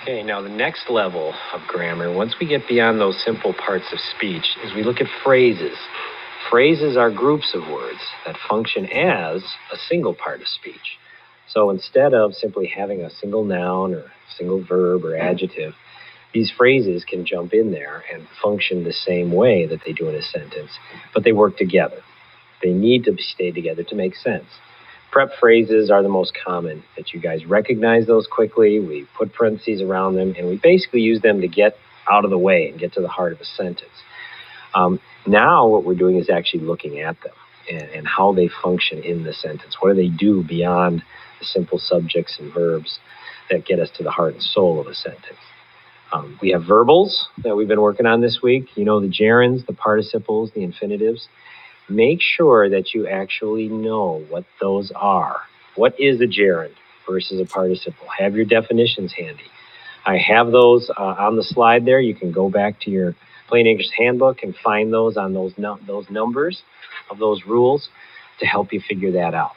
Okay, now the next level of grammar, once we get beyond those simple parts of speech, is we look at phrases. Phrases are groups of words that function as a single part of speech. So instead of simply having a single noun or single verb or adjective, these phrases can jump in there and function the same way that they do in a sentence, but they work together. They need to stay together to make sense. Prep phrases are the most common that you guys recognize those quickly. We put parentheses around them, and we basically use them to get out of the way and get to the heart of a sentence. Now what we're doing is actually looking at them and how they function in the sentence. What do they do beyond the simple subjects and verbs that get us to the heart and soul of a sentence? We have verbals that we've been working on this week. You know, the gerunds, the participles, the infinitives. Make sure that you actually know what those are. What is a gerund versus a participle? Have your definitions handy. I have those on the slide there. You can go back to your Plain English Handbook and find those on those numbers of those rules to help you figure that out.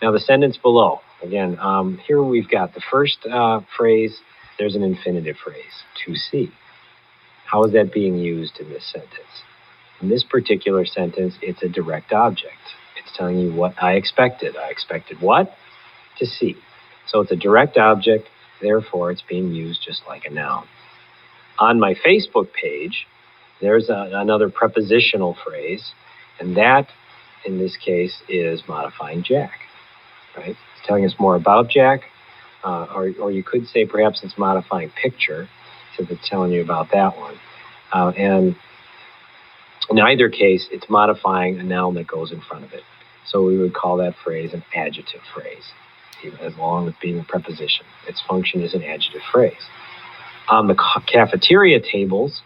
Now the sentence below, again, here we've got the first phrase. There's an infinitive phrase, to see. How is that being used in this sentence? In this particular sentence, it's a direct object. It's telling you what I expected. I expected what? To see. So it's a direct object, therefore it's being used just like a noun. On my Facebook page, there's another prepositional phrase, and that, in this case, is modifying Jack. Right? It's telling us more about Jack, or you could say perhaps it's modifying picture, since it's telling you about that one. And in either case, it's modifying a noun that goes in front of it. So we would call that phrase an adjective phrase, as long as being a preposition. Its function is an adjective phrase. On the cafeteria tables,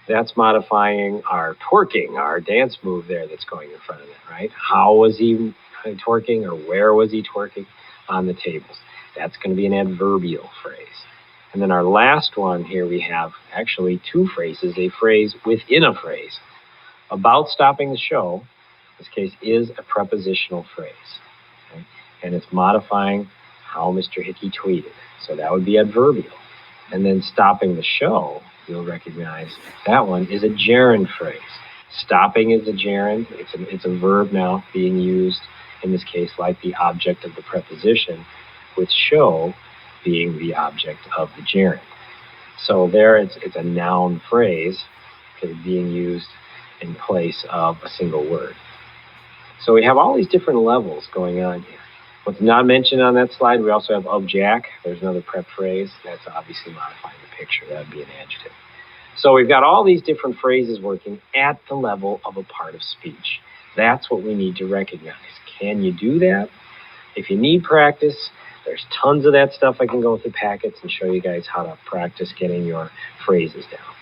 that's modifying our twerking, our dance move there that's going in front of it, right? How was he twerking, or where was he twerking? On the tables. That's going to be an adverbial phrase. And then our last one here, we have actually two phrases, a phrase within a phrase. About stopping the show, in this case, is a prepositional phrase. Okay? And it's modifying how Mr. Hickey tweeted. So that would be adverbial. And then stopping the show, you'll recognize that one is a gerund phrase. Stopping is a gerund. It's a verb now being used, in this case, like the object of the preposition, with show being the object of the gerund. So there it's a noun phrase, okay, being used in place of a single word. So we have all these different levels going on here. What's not mentioned on that slide, we also have of Jack. There's another prep phrase. That's obviously modifying the picture. That would be an adjective. So we've got all these different phrases working at the level of a part of speech. That's what we need to recognize. Can you do that? If you need practice, there's tons of that stuff. I can go through packets and show you guys how to practice getting your phrases down.